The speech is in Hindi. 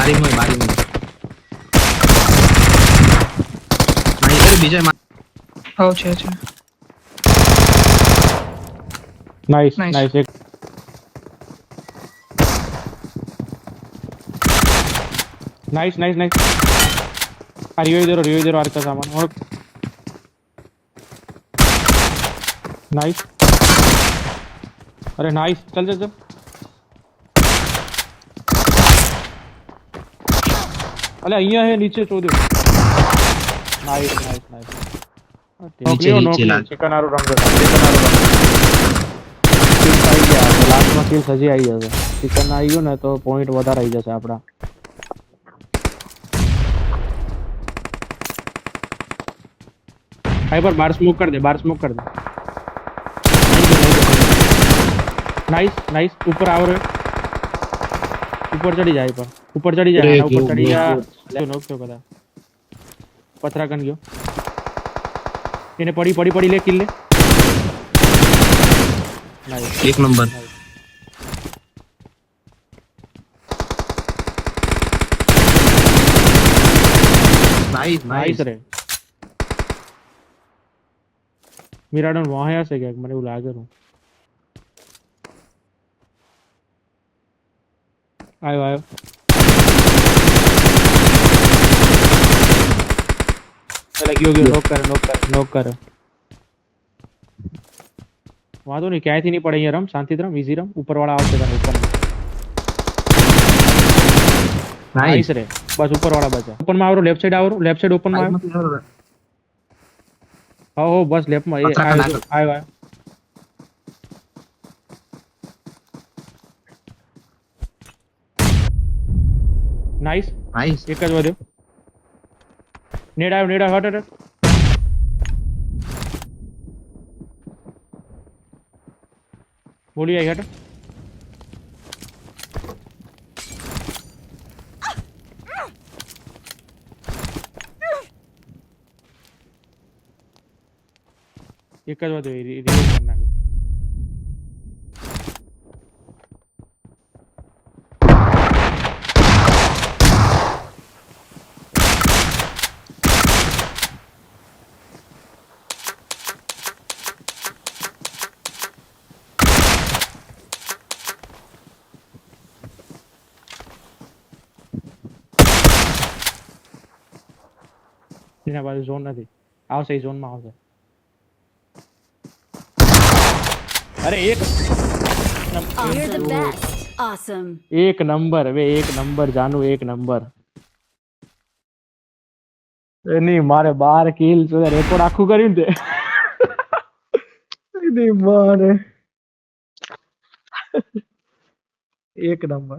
બારી માં નાઈ અરે બીજા આવ છે नाइस Nice. नाइस एक नाइस नाइस नाइस रियो इधर आर का सामान और नाइस अरे नाइस चल चल चल अरे અહીંયા है नीचे चो दे नाइस नाइस नाइस नीचे नीचे लाग चिकनारू रंग આવી ગયા લાસ્ટમાં કિલ સજી આવી જશે ચિકન આવી ગયું ને તો પોઈન્ટ વધારે આવી જશે આપડા हाइपर बाहर स्मोक कर दे नाइस नाइस ऊपर आओ रे ऊपर चढ़ी जा हाइपर ऊपर चढ़ी जा ऊपर चढ़ी जा ले नॉक तो कदा पथरा कन गयो इने पड़ी ले किल ले नाइस एक नंबर नाइस नाइस रे मिराडन वहां से क्या મને એવું લાગે છે આયો चला गयो नॉक कर वादो नहीं क्या थी नहीं पड़े रम शांति रम इजी रम ऊपर वाला आवશે તને ऊपर नाइस रे बस ऊपर वाला बचा ओपन में आवरो लेफ्ट साइड ओपन में आओ हो बस लेफ्ट में आयो नाइस नाइस एक ज વધ્યો नेड हट बोली आई हट एक ज વધ્યો રિલીઝ કરી નાખ એના બાજુ ઝોન નથી આવશે ઝોન માં આવશે अरे एक You're the best. Awesome. एक नंबर वे एक नंबर जानू एक नंबर नहीं मारे 12 किल तो रेकॉर्ड आखू કર્યું તે नहीं मारे एक नंबर